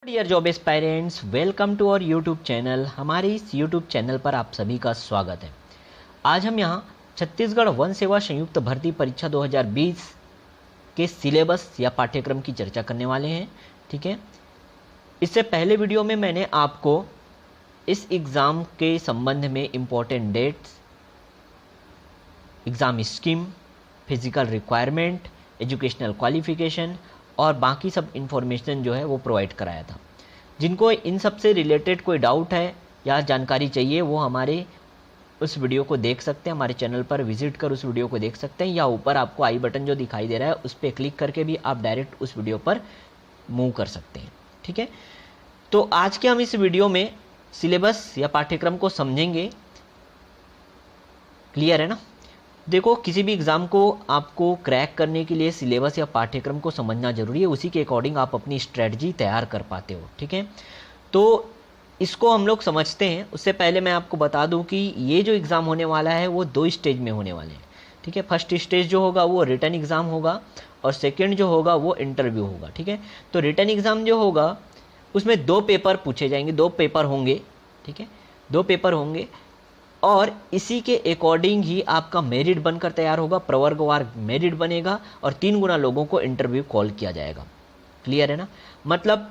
Dear job aspirants, welcome to our YouTube channel. हमारे इस YouTube channel पर आप सभी का स्वागत है। आज हम यहाँ छत्तीसगढ़ वन सेवा संयुक्त भर्ती परीक्षा 2020 के सिलेबस या पाठ्यक्रम की चर्चा करने वाले हैं। ठीक है, इससे पहले वीडियो में मैंने आपको इस एग्ज़ाम के संबंध में important dates, exam scheme, physical requirement, educational qualification और बाकी सब इन्फॉर्मेशन जो है वो प्रोवाइड कराया था। जिनको इन सब से रिलेटेड कोई डाउट है या जानकारी चाहिए वो हमारे उस वीडियो को देख सकते हैं, हमारे चैनल पर विजिट कर उस वीडियो को देख सकते हैं, या ऊपर आपको आई बटन जो दिखाई दे रहा है उस पर क्लिक करके भी आप डायरेक्ट उस वीडियो पर मूव कर सकते हैं। ठीक है, तो आज के हम इस वीडियो में सिलेबस या पाठ्यक्रम को समझेंगे। क्लियर है ना? देखो, किसी भी एग्ज़ाम को आपको क्रैक करने के लिए सिलेबस या पाठ्यक्रम को समझना जरूरी है, उसी के अकॉर्डिंग आप अपनी स्ट्रेटजी तैयार कर पाते हो। ठीक है, तो इसको हम लोग समझते हैं। उससे पहले मैं आपको बता दूं कि ये जो एग्ज़ाम होने वाला है वो 2 स्टेज में होने वाले हैं। ठीक है, फर्स्ट स्टेज जो होगा वो रिटन एग्ज़ाम होगा और सेकेंड जो होगा वो इंटरव्यू होगा। ठीक है, तो रिटन एग्ज़ाम जो होगा उसमें 2 पेपर पूछे जाएंगे, 2 पेपर होंगे। ठीक है, 2 पेपर होंगे और इसी के अकॉर्डिंग ही आपका मेरिट बनकर तैयार होगा, प्रवर्गवार मेरिट बनेगा और 3 गुना लोगों को इंटरव्यू कॉल किया जाएगा। क्लियर है ना? मतलब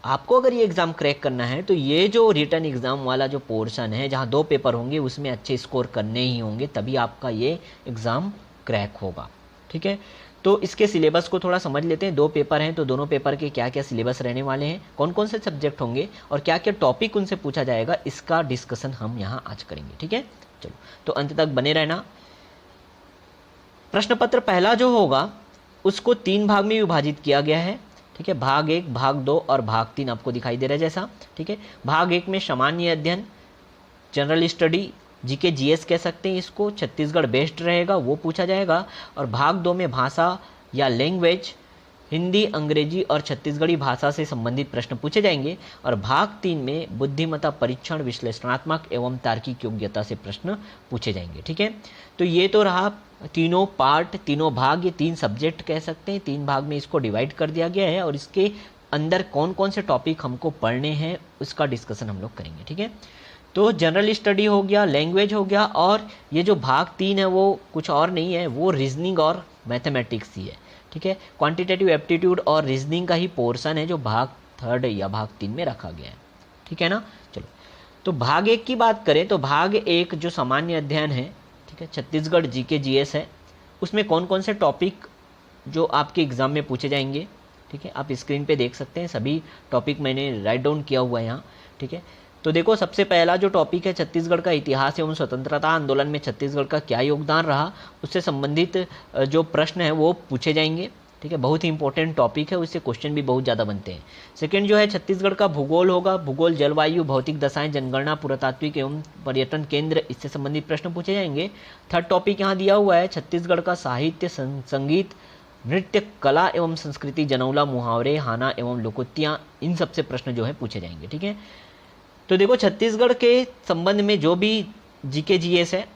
आपको अगर ये एग्ज़ाम क्रैक करना है तो ये जो रिटन एग्ज़ाम वाला जो पोर्शन है जहाँ 2 पेपर होंगे उसमें अच्छे स्कोर करने ही होंगे, तभी आपका ये एग्ज़ाम क्रैक होगा। ठीक है, तो इसके सिलेबस को थोड़ा समझ लेते हैं। 2 पेपर हैं तो दोनों पेपर के क्या क्या सिलेबस रहने वाले हैं, कौन कौन से सब्जेक्ट होंगे और क्या क्या टॉपिक उनसे पूछा जाएगा, इसका डिस्कशन हम यहाँ आज करेंगे। ठीक है, चलो तो अंत तक बने रहना। प्रश्न पत्र पहला जो होगा उसको 3 भाग में विभाजित किया गया है। ठीक है, भाग 1, भाग 2 और भाग 3 आपको दिखाई दे रहा है जैसा। ठीक है, भाग 1 में सामान्य अध्ययन, जनरल स्टडी, जीके जीएस कह सकते हैं इसको, छत्तीसगढ़ बेस्ड रहेगा, वो पूछा जाएगा। और भाग 2 में भाषा या लैंग्वेज, हिंदी, अंग्रेजी और छत्तीसगढ़ी भाषा से संबंधित प्रश्न पूछे जाएंगे। और भाग 3 में बुद्धिमत्ता परीक्षण, विश्लेषणात्मक एवं तार्किक योग्यता से प्रश्न पूछे जाएंगे। ठीक है, तो ये तो रहा तीनों पार्ट, तीनों भाग, ये 3 सब्जेक्ट कह सकते हैं। 3 भाग में इसको डिवाइड कर दिया गया है और इसके अंदर कौन कौन से टॉपिक हमको पढ़ने हैं उसका डिस्कशन हम लोग करेंगे। ठीक है, तो जनरल स्टडी हो गया, लैंग्वेज हो गया, और ये जो भाग 3 है वो कुछ और नहीं है, वो रीजनिंग और मैथमेटिक्स ही है। ठीक है, क्वांटिटेटिव एप्टीट्यूड और रीजनिंग का ही पोर्शन है जो भाग 3 या भाग 3 में रखा गया है। ठीक है ना? चलो, तो भाग 1 की बात करें तो भाग 1 जो सामान्य अध्ययन है, ठीक है, छत्तीसगढ़ जीके जीएस है, उसमें कौन कौन से टॉपिक जो आपके एग्जाम में पूछे जाएंगे। ठीक है, आप स्क्रीन पे देख सकते हैं, सभी टॉपिक मैंने राइट डाउन किया हुआ है यहाँ। ठीक है, तो देखो, सबसे पहला जो टॉपिक है छत्तीसगढ़ का इतिहास एवं स्वतंत्रता आंदोलन में छत्तीसगढ़ का क्या योगदान रहा, उससे संबंधित जो प्रश्न है वो पूछे जाएंगे। ठीक है, बहुत ही इंपॉर्टेंट टॉपिक है, उससे क्वेश्चन भी बहुत ज़्यादा बनते हैं। सेकंड जो है छत्तीसगढ़ का भूगोल होगा, भूगोल, जलवायु, भौतिक दशाएं, जनगणना, पुरातात्विक एवं पर्यटन केंद्र, इससे संबंधित प्रश्न पूछे जाएंगे। थर्ड टॉपिक यहाँ दिया हुआ है छत्तीसगढ़ का साहित्य, संगीत, नृत्य, कला एवं संस्कृति, जनौला, मुहावरे, हाना एवं लोकोक्तियाँ, इन सबसे प्रश्न जो है पूछे जाएंगे। ठीक है, तो देखो, छत्तीसगढ़ के संबंध में जो भी जीके जीएस है,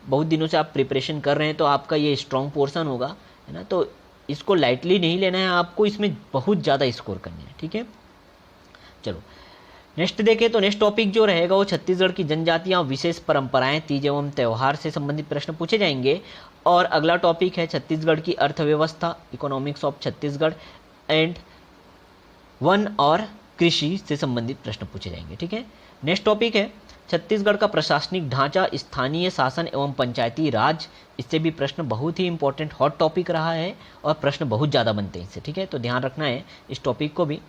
बहुत दिनों से आप प्रिपरेशन कर रहे हैं तो आपका ये स्ट्रॉन्ग पोर्शन होगा, है ना? तो इसको लाइटली नहीं लेना है, आपको इसमें बहुत ज़्यादा स्कोर करना है। ठीक है, चलो नेक्स्ट देखें तो नेक्स्ट टॉपिक जो रहेगा वो छत्तीसगढ़ की जनजातियाँ, विशेष परंपराएं, तीज एवं त्यौहार से संबंधित प्रश्न पूछे जाएंगे। और अगला टॉपिक है छत्तीसगढ़ की अर्थव्यवस्था, economics of Chhattisgarh and one और कृषि से संबंधित प्रश्न पूछे जाएंगे। ठीक है, नेक्स्ट टॉपिक है छत्तीसगढ़ का प्रशासनिक ढांचा, स्थानीय शासन एवं पंचायती राज, इससे भी प्रश्न बहुत ही इंपॉर्टेंट हॉट टॉपिक रहा है और प्रश्न बहुत ज़्यादा बनते हैं इससे। ठीक है, तो ध्यान रखना है इस टॉपिक को भी।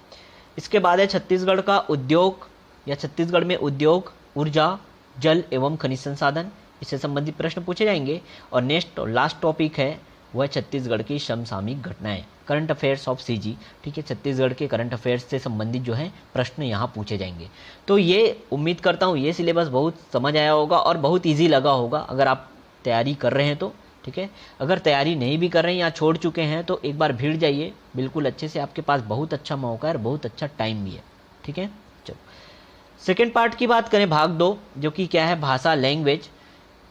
इसके बाद है छत्तीसगढ़ का उद्योग या छत्तीसगढ़ में उद्योग, ऊर्जा, जल एवं खनिज संसाधन, इससे संबंधित प्रश्न पूछे जाएंगे। और नेक्स्ट और लास्ट टॉपिक है वह छत्तीसगढ़ की समसामयिक घटनाएं, करंट अफेयर्स ऑफ सीजी। ठीक है, छत्तीसगढ़ के करंट अफेयर्स से संबंधित जो है प्रश्न यहाँ पूछे जाएंगे। तो ये उम्मीद करता हूँ ये सिलेबस बहुत समझ आया होगा और बहुत इजी लगा होगा अगर आप तैयारी कर रहे हैं तो। ठीक है, अगर तैयारी नहीं भी कर रहे हैं या छोड़ चुके हैं तो एक बार भिड़ जाइए बिल्कुल अच्छे से, आपके पास बहुत अच्छा मौका है और बहुत अच्छा टाइम भी है। ठीक है, चलो सेकेंड पार्ट की बात करें, भाग 2 जो कि क्या है, भाषा, लैंग्वेज।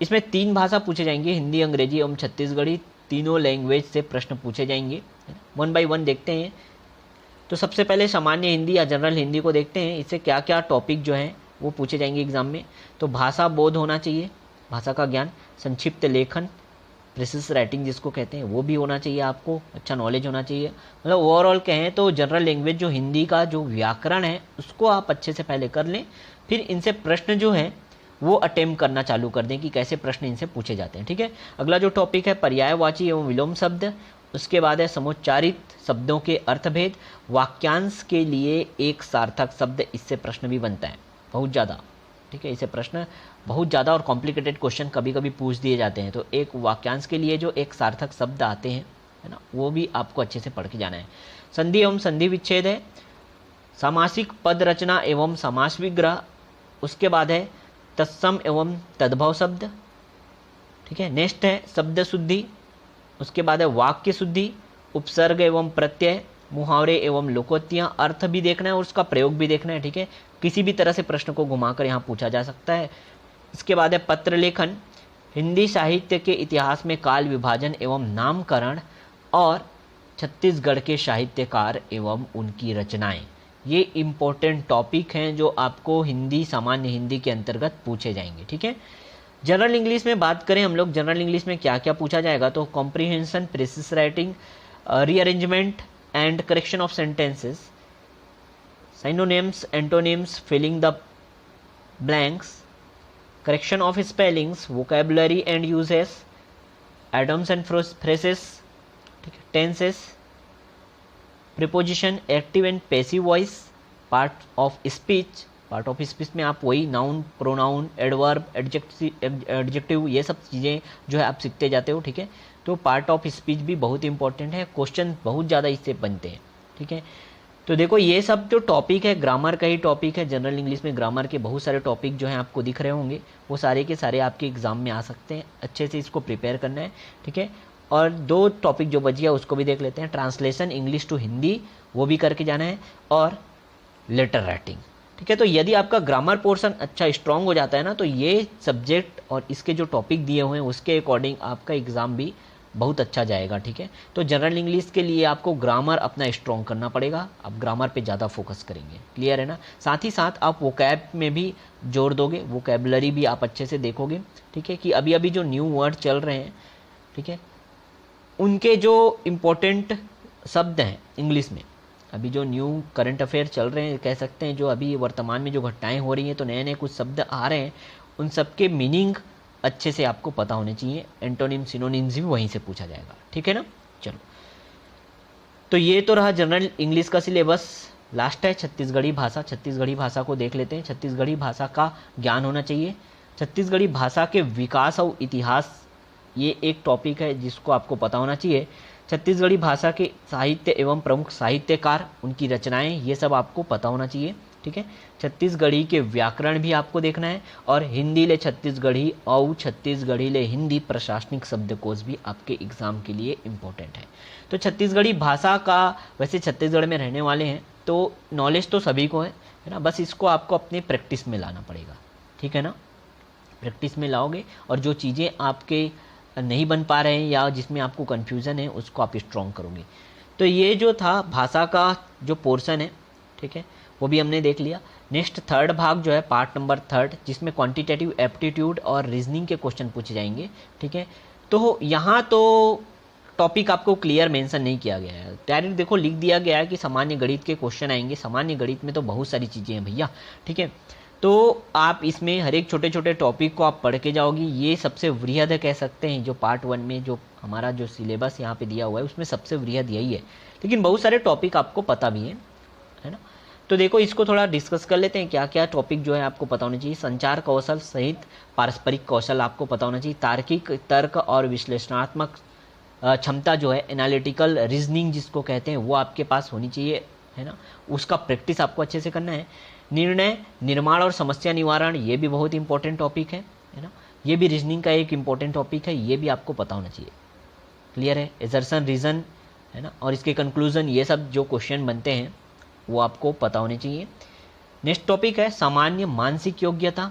इसमें 3 भाषा पूछे जाएंगे, हिंदी, अंग्रेजी एवं छत्तीसगढ़ी, तीनों लैंग्वेज से प्रश्न पूछे जाएंगे। 1 बाय 1 देखते हैं। तो सबसे पहले सामान्य हिंदी या जनरल हिंदी को देखते हैं, इससे क्या क्या टॉपिक जो हैं वो पूछे जाएंगे एग्जाम में। तो भाषा बोध होना चाहिए, भाषा का ज्ञान, संक्षिप्त लेखन, प्रिसिस राइटिंग जिसको कहते हैं वो भी होना चाहिए आपको, अच्छा नॉलेज होना चाहिए। मतलब ओवरऑल कहें तो जनरल लैंग्वेज जो हिंदी का जो व्याकरण है उसको आप अच्छे से पहले कर लें, फिर इनसे प्रश्न जो है वो अटेम्प्ट करना चालू कर दें कि कैसे प्रश्न इनसे पूछे जाते हैं। ठीक है, अगला जो टॉपिक है पर्यायवाची एवं विलोम शब्द, उसके बाद है समुच्चारित शब्दों के अर्थभेद, वाक्यांश के लिए एक सार्थक शब्द, इससे प्रश्न भी बनता है बहुत ज़्यादा। ठीक है, इससे प्रश्न बहुत ज़्यादा और कॉम्प्लिकेटेड क्वेश्चन कभी कभी पूछ दिए जाते हैं, तो एक वाक्यांश के लिए जो एक सार्थक शब्द आते हैं है ना, वो भी आपको अच्छे से पढ़ के जाना है। संधि एवं संधि विच्छेद है, सामासिक पद रचना एवं समास विग्रह, उसके बाद है तत्सम एवं तद्भव शब्द। ठीक है, नेक्स्ट है शब्द शुद्धि, उसके बाद है वाक्य शुद्धि, उपसर्ग एवं प्रत्यय, मुहावरे एवं लोकोक्तियाँ, अर्थ भी देखना है और उसका प्रयोग भी देखना है। ठीक है, किसी भी तरह से प्रश्न को घुमाकर यहाँ पूछा जा सकता है। इसके बाद है पत्र लेखन, हिंदी साहित्य के इतिहास में काल विभाजन एवं नामकरण, और छत्तीसगढ़ के साहित्यकार एवं उनकी रचनाएं। ये इम्पोर्टेंट टॉपिक हैं जो आपको हिंदी सामान्य हिंदी के अंतर्गत पूछे जाएंगे। ठीक है, जनरल इंग्लिश में बात करें हम लोग, जनरल इंग्लिश में क्या क्या पूछा जाएगा, तो comprehension, precis writing, rearrangement and correction of sentences, synonyms, antonyms, filling the blanks, correction of spellings, vocabulary and usages, idioms and phrases, ठीक है, tenses, preposition, active and passive voice, part of speech, part of speech में आप वही noun, pronoun, adverb, adjective, ये सब चीज़ें जो है आप सीखते जाते हो। ठीक है, तो पार्ट ऑफ स्पीच भी बहुत इंपॉर्टेंट है, क्वेश्चन बहुत ज़्यादा इससे बनते हैं। ठीक है, तो देखो ये सब जो टॉपिक है ग्रामर का ही टॉपिक है, जनरल इंग्लिश में ग्रामर के बहुत सारे टॉपिक जो हैं आपको दिख रहे होंगे, वो सारे के सारे आपके एग्जाम में आ सकते हैं, अच्छे से इसको प्रिपेयर करना है। ठीक है, और दो टॉपिक जो बच गया उसको भी देख लेते हैं, ट्रांसलेशन इंग्लिश टू हिंदी वो भी करके जाना है, और लेटर राइटिंग। ठीक है, तो यदि आपका ग्रामर पोर्शन अच्छा स्ट्रांग हो जाता है ना, तो ये सब्जेक्ट और इसके जो टॉपिक दिए हुए हैं उसके अकॉर्डिंग आपका एग्ज़ाम भी बहुत अच्छा जाएगा। ठीक है, तो जनरल इंग्लिश के लिए आपको ग्रामर अपना स्ट्रॉन्ग करना पड़ेगा, आप ग्रामर पे ज़्यादा फोकस करेंगे, क्लियर है ना। साथ ही साथ आप वोकैब में भी जोर दोगे, वोकैबुलरी भी आप अच्छे से देखोगे। ठीक है, कि अभी अभी जो न्यू वर्ड चल रहे हैं, ठीक है, उनके जो इम्पोर्टेंट शब्द हैं इंग्लिश में, अभी जो न्यू करंट अफेयर चल रहे हैं कह सकते हैं, जो अभी वर्तमान में जो घटनाएं हो रही हैं, तो नए नए कुछ शब्द आ रहे हैं, उन सब के मीनिंग अच्छे से आपको पता होने चाहिए। एंटोनिम सिनोनिम्स भी वहीं से पूछा जाएगा। ठीक है ना, चलो तो ये तो रहा जनरल इंग्लिश का सिलेबस। लास्ट है छत्तीसगढ़ी भाषा, छत्तीसगढ़ी भाषा को देख लेते हैं। छत्तीसगढ़ी भाषा का ज्ञान होना चाहिए। छत्तीसगढ़ी भाषा के विकास और इतिहास, ये एक टॉपिक है जिसको आपको पता होना चाहिए। छत्तीसगढ़ी भाषा के साहित्य एवं प्रमुख साहित्यकार, उनकी रचनाएं, ये सब आपको पता होना चाहिए। ठीक है, छत्तीसगढ़ी के व्याकरण भी आपको देखना है, और हिंदी ले छत्तीसगढ़ी और छत्तीसगढ़ी ले हिंदी प्रशासनिक शब्दकोश भी आपके एग्जाम के लिए इम्पोर्टेंट है। तो छत्तीसगढ़ी भाषा का, वैसे छत्तीसगढ़ में रहने वाले हैं तो नॉलेज तो सभी को है ना, बस इसको आपको अपने प्रैक्टिस में लाना पड़ेगा। ठीक है ना, प्रैक्टिस में लाओगे और जो चीज़ें आपके नहीं बन पा रहे हैं या जिसमें आपको कन्फ्यूज़न है उसको आप स्ट्रॉन्ग करोगे। तो ये जो था भाषा का जो पोर्शन है, ठीक है, वो भी हमने देख लिया। नेक्स्ट थर्ड भाग जो है पार्ट नंबर 3, जिसमें क्वांटिटेटिव एप्टीट्यूड और रीजनिंग के क्वेश्चन पूछे जाएंगे। ठीक है, तो यहाँ तो टॉपिक आपको क्लियर मेंशन नहीं किया गया है, डायरेक्ट देखो लिख दिया गया है कि सामान्य गणित के क्वेश्चन आएंगे। सामान्य गणित में तो बहुत सारी चीज़ें हैं भैया। ठीक है, तो आप इसमें हर एक छोटे छोटे टॉपिक को आप पढ़ के जाओगी। ये सबसे वृहद कह सकते हैं, जो पार्ट 1 में जो हमारा जो सिलेबस यहाँ पे दिया हुआ है उसमें सबसे वृहद यही है, लेकिन बहुत सारे टॉपिक आपको पता भी है ना। तो देखो इसको थोड़ा डिस्कस कर लेते हैं, क्या क्या टॉपिक जो है आपको पता होना चाहिए। संचार कौशल सहित पारस्परिक कौशल आपको पता होना चाहिए। तार्किक तर्क और विश्लेषणात्मक क्षमता जो है, एनालिटिकल रीजनिंग जिसको कहते हैं, वो आपके पास होनी चाहिए, है ना। उसका प्रैक्टिस आपको अच्छे से करना है। निर्णय, निर्माण और समस्या निवारण, ये भी बहुत इंपॉर्टेंट टॉपिक है ना। ये भी रीजनिंग का एक इंपॉर्टेंट टॉपिक है, ये भी आपको पता होना चाहिए। क्लियर है, एजर्सन रीजन, है ना, और इसके कंक्लूजन, ये सब जो क्वेश्चन बनते हैं वो आपको पता होने चाहिए। नेक्स्ट टॉपिक है सामान्य मानसिक योग्यता।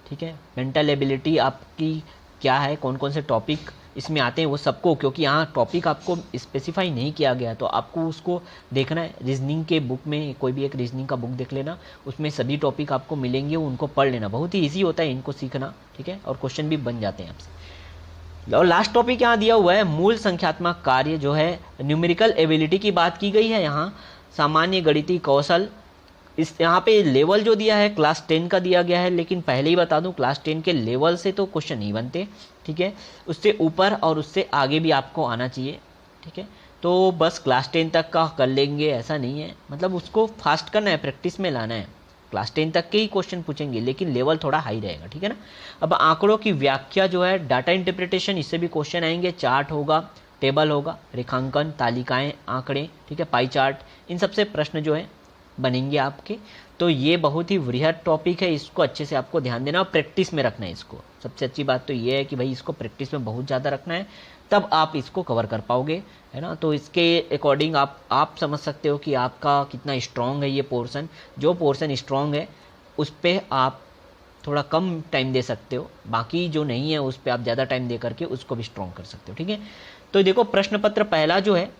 ठीक है, मेंटल एबिलिटी आपकी क्या है, कौन कौन से टॉपिक इसमें आते हैं वो सबको, क्योंकि यहाँ टॉपिक आपको स्पेसिफाई नहीं किया गया है, तो आपको उसको देखना है। रीजनिंग के बुक में कोई भी एक रीजनिंग का बुक देख लेना, उसमें सभी टॉपिक आपको मिलेंगे, उनको पढ़ लेना, बहुत ही ईजी होता है इनको सीखना, ठीक है, और क्वेश्चन भी बन जाते हैं आपसे। और लास्ट टॉपिक यहाँ दिया हुआ है मूल संख्यात्मक कार्य, जो है न्यूमेरिकल एबिलिटी की बात की गई है यहाँ, सामान्य गणितीय कौशल। इस यहाँ पे लेवल जो दिया है क्लास 10 का दिया गया है, लेकिन पहले ही बता दूं क्लास 10 के लेवल से तो क्वेश्चन नहीं बनते, ठीक है, उससे ऊपर और उससे आगे भी आपको आना चाहिए, ठीक है। तो बस क्लास 10 तक का कर लेंगे ऐसा नहीं है, मतलब उसको फास्ट करना है, प्रैक्टिस में लाना है। क्लास 10 तक के ही क्वेश्चन पूछेंगे, लेकिन लेवल थोड़ा हाई रहेगा, ठीक है ना। अब आंकड़ों की व्याख्या जो है, डाटा इंटरप्रिटेशन, इससे भी क्वेश्चन आएंगे। चार्ट होगा, टेबल होगा, रेखांकन, तालिकाएं, आंकड़े, ठीक है, पाई चार्ट, इन सबसे प्रश्न जो है बनेंगे आपके। तो ये बहुत ही वृहद टॉपिक है, इसको अच्छे से आपको ध्यान देना और प्रैक्टिस में रखना है इसको। सबसे अच्छी बात तो ये है कि भाई इसको प्रैक्टिस में बहुत ज़्यादा रखना है, तब आप इसको कवर कर पाओगे, है ना। तो इसके अकॉर्डिंग आप समझ सकते हो कि आपका कितना स्ट्रॉन्ग है ये पोर्शन। जो पोर्शन स्ट्रॉन्ग है उस पर आप थोड़ा कम टाइम दे सकते हो, बाकी जो नहीं है उस पर आप ज़्यादा टाइम दे करके उसको भी स्ट्रॉन्ग कर सकते हो, ठीक है। तो देखो प्रश्न पत्र पहला जो है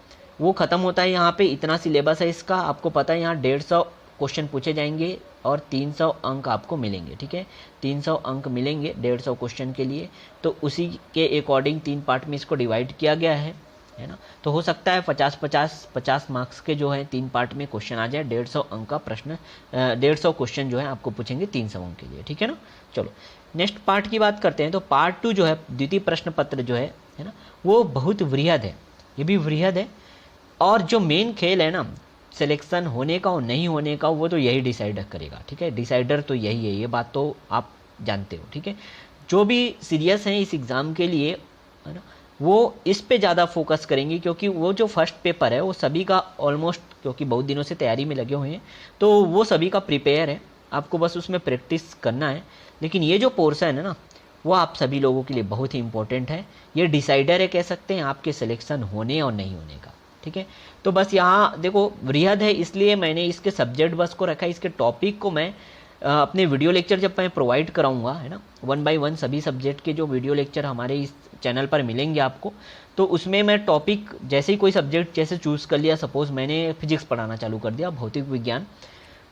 वो ख़त्म होता है यहाँ पे, इतना सिलेबस है इसका, आपको पता है यहाँ 150 क्वेश्चन पूछे जाएंगे और 300 अंक आपको मिलेंगे, ठीक है, 300 अंक मिलेंगे 150 क्वेश्चन के लिए। तो उसी के अकॉर्डिंग 3 पार्ट में इसको डिवाइड किया गया है ना। तो हो सकता है 50 मार्क्स के जो है 3 पार्ट में क्वेश्चन आ जाए, 150 अंक का प्रश्न, 150 क्वेश्चन जो है आपको पूछेंगे 300 अंक के लिए, ठीक है ना। चलो नेक्स्ट पार्ट की बात करते हैं। तो पार्ट 2 जो है, द्वितीय प्रश्न पत्र जो है ना, वो बहुत वृहद है, ये भी वृहद है। और जो मेन खेल है ना सिलेक्शन होने का और नहीं होने का, वो तो यही डिसाइड करेगा, ठीक है, डिसाइडर तो यही है, ये बात तो आप जानते हो, ठीक है। जो भी सीरियस हैं इस एग्ज़ाम के लिए, है ना, वो इस पे ज़्यादा फोकस करेंगे, क्योंकि वो जो फर्स्ट पेपर है वो सभी का ऑलमोस्ट, क्योंकि बहुत दिनों से तैयारी में लगे हुए हैं, तो वो सभी का प्रिपेयर है, आपको बस उसमें प्रैक्टिस करना है। लेकिन ये जो पोर्शन है ना, वो आप सभी लोगों के लिए बहुत ही इंपॉर्टेंट है, ये डिसाइडर है, कह सकते हैं, आपके सिलेक्शन होने और नहीं होने का, ठीक है। तो बस यहाँ देखो वृहद है, इसलिए मैंने इसके सब्जेक्ट बस को रखा है। इसके टॉपिक को मैं अपने वीडियो लेक्चर जब मैं प्रोवाइड कराऊंगा, है ना, 1 बाय 1 सभी सब्जेक्ट के जो वीडियो लेक्चर हमारे इस चैनल पर मिलेंगे आपको, तो उसमें मैं टॉपिक जैसे ही कोई सब्जेक्ट जैसे चूज़ कर लिया, सपोज़ मैंने फिजिक्स पढ़ाना चालू कर दिया, भौतिक विज्ञान,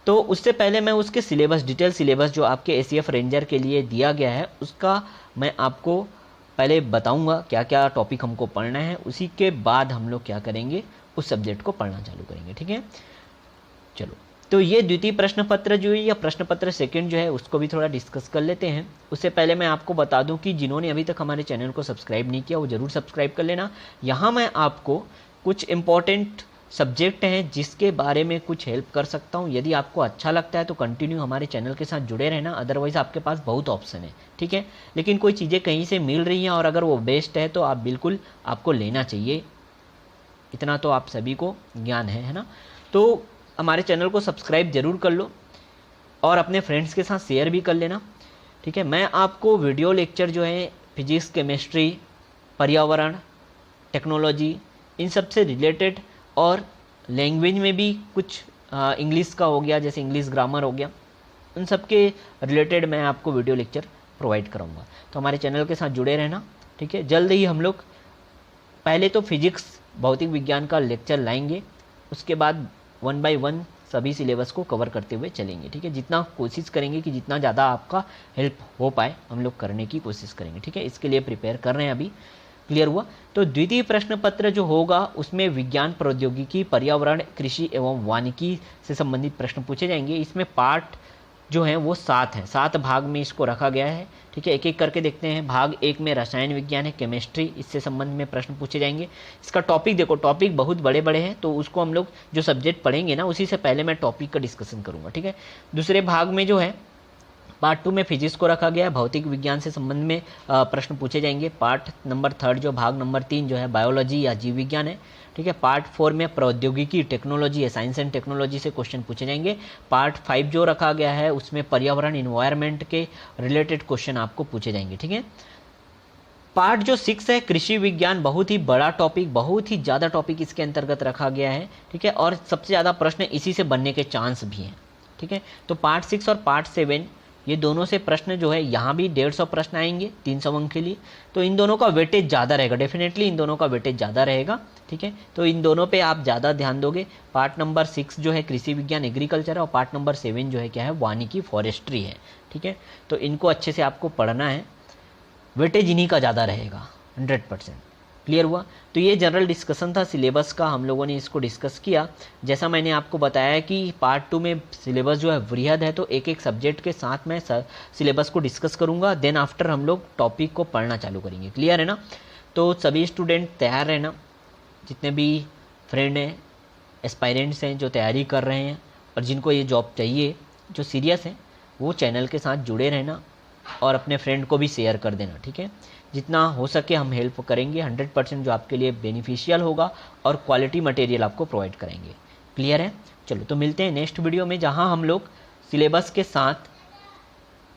तो उससे पहले मैं उसके सिलेबस, डिटेल सिलेबस जो आपके एसीएफ रेंजर के लिए दिया गया है, उसका मैं आपको पहले बताऊंगा क्या क्या टॉपिक हमको पढ़ना है, उसी के बाद हम लोग क्या करेंगे, उस सब्जेक्ट को पढ़ना चालू करेंगे, ठीक है। चलो, तो ये द्वितीय प्रश्न पत्र जो है या प्रश्न पत्र सेकंड जो है उसको भी थोड़ा डिस्कस कर लेते हैं। उससे पहले मैं आपको बता दूं कि जिन्होंने अभी तक हमारे चैनल को सब्सक्राइब नहीं किया वो ज़रूर सब्सक्राइब कर लेना। यहाँ मैं आपको कुछ इंपॉर्टेंट सब्जेक्ट हैं जिसके बारे में कुछ हेल्प कर सकता हूँ। यदि आपको अच्छा लगता है तो कंटिन्यू हमारे चैनल के साथ जुड़े रहना, अदरवाइज़ आपके पास बहुत ऑप्शन है, ठीक है। लेकिन कोई चीज़ें कहीं से मिल रही हैं और अगर वो बेस्ट है तो आप बिल्कुल आपको लेना चाहिए, इतना तो आप सभी को ज्ञान है ना। तो हमारे चैनल को सब्सक्राइब जरूर कर लो और अपने फ्रेंड्स के साथ शेयर भी कर लेना, ठीक है। मैं आपको वीडियो लेक्चर जो है फिजिक्स, केमिस्ट्री, पर्यावरण, टेक्नोलॉजी, इन सब से रिलेटेड, और लैंग्वेज में भी कुछ इंग्लिश का हो गया, जैसे इंग्लिश ग्रामर हो गया, उन सब के रिलेटेड मैं आपको वीडियो लेक्चर प्रोवाइड कराऊंगा। तो हमारे चैनल के साथ जुड़े रहना, ठीक है। जल्द ही हम लोग पहले तो फिजिक्स, भौतिक विज्ञान का लेक्चर लाएंगे, उसके बाद 1 बाय 1 सभी सिलेबस को कवर करते हुए चलेंगे, ठीक है। जितना कोशिश करेंगे कि जितना ज़्यादा आपका हेल्प हो पाए हम लोग करने की कोशिश करेंगे, ठीक है। इसके लिए प्रिपेयर कर रहे हैं अभी, क्लियर हुआ। तो द्वितीय प्रश्न पत्र जो होगा उसमें विज्ञान, प्रौद्योगिकी, पर्यावरण, कृषि एवं वानिकी से संबंधित प्रश्न पूछे जाएंगे। इसमें पार्ट जो है वो 7 है, 7 भाग में इसको रखा गया है, ठीक है। एक एक करके देखते हैं। भाग 1 में रसायन विज्ञान है, केमिस्ट्री, इससे संबंध में प्रश्न पूछे जाएंगे। इसका टॉपिक देखो, टॉपिक बहुत बड़े बड़े हैं, तो उसको हम लोग जो सब्जेक्ट पढ़ेंगे ना उसी से पहले मैं टॉपिक का डिस्कशन करूँगा, ठीक है। दूसरे भाग में जो है पार्ट 2 में फिजिक्स को रखा गया है, भौतिक विज्ञान से संबंध में प्रश्न पूछे जाएंगे। पार्ट नंबर 3 जो भाग नंबर 3 जो है बायोलॉजी या जीव विज्ञान है, ठीक है। पार्ट 4 में प्रौद्योगिकी, टेक्नोलॉजी है, साइंस एंड टेक्नोलॉजी से क्वेश्चन पूछे जाएंगे। पार्ट 5 जो रखा गया है उसमें पर्यावरण, इन्वायरमेंट के रिलेटेड क्वेश्चन आपको पूछे जाएंगे, ठीक है। पार्ट जो 6 है कृषि विज्ञान, बहुत ही बड़ा टॉपिक, बहुत ही ज़्यादा टॉपिक इसके अंतर्गत रखा गया है, ठीक है। और सबसे ज़्यादा प्रश्न इसी से बनने के चांस भी हैं, ठीक है। तो पार्ट 6 और पार्ट 7 ये दोनों से प्रश्न जो है यहाँ भी 150 प्रश्न आएंगे 300 अंक के लिए, तो इन दोनों का वेटेज ज़्यादा रहेगा, डेफिनेटली इन दोनों का वेटेज ज़्यादा रहेगा। ठीक है, तो इन दोनों पे आप ज़्यादा ध्यान दोगे। पार्ट नंबर 6 जो है कृषि विज्ञान एग्रीकल्चर है, और पार्ट नंबर 7 जो है क्या है, वानिकी फॉरेस्ट्री है। ठीक है, तो इनको अच्छे से आपको पढ़ना है, वेटेज इन्हीं का ज़्यादा रहेगा 100%। क्लियर हुआ? तो ये जनरल डिस्कशन था सिलेबस का, हम लोगों ने इसको डिस्कस किया। जैसा मैंने आपको बताया कि पार्ट 2 में सिलेबस जो है वृहद है, तो एक एक सब्जेक्ट के साथ मैं सिलेबस को डिस्कस करूँगा, देन आफ्टर हम लोग टॉपिक को पढ़ना चालू करेंगे। क्लियर है ना? तो सभी स्टूडेंट तैयार रहना, जितने भी फ्रेंड हैं, एस्पायरेंट्स हैं जो तैयारी कर रहे हैं और जिनको ये जॉब चाहिए, जो सीरियस हैं, वो चैनल के साथ जुड़े रहना और अपने फ्रेंड को भी शेयर कर देना। ठीक है, जितना हो सके हम हेल्प करेंगे 100%, जो आपके लिए बेनिफिशियल होगा, और क्वालिटी मटेरियल आपको प्रोवाइड करेंगे। क्लियर है? चलो, तो मिलते हैं नेक्स्ट वीडियो में, जहां हम लोग सिलेबस के साथ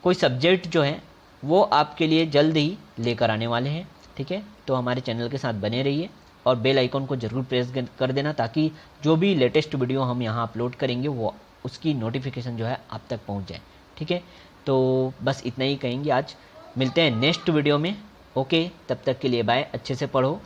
कोई सब्जेक्ट जो है वो आपके लिए जल्द ही लेकर आने वाले हैं। ठीक है, तो हमारे चैनल के साथ बने रहिए और बेल आइकन को ज़रूर प्रेस कर देना, ताकि जो भी लेटेस्ट वीडियो हम यहाँ अपलोड करेंगे वो उसकी नोटिफिकेशन जो है आप तक पहुँच जाए। ठीक है, तो बस इतना ही कहेंगे आज। मिलते हैं नेक्स्ट वीडियो में। ओके, तब तक के लिए बाय। अच्छे से पढ़ो।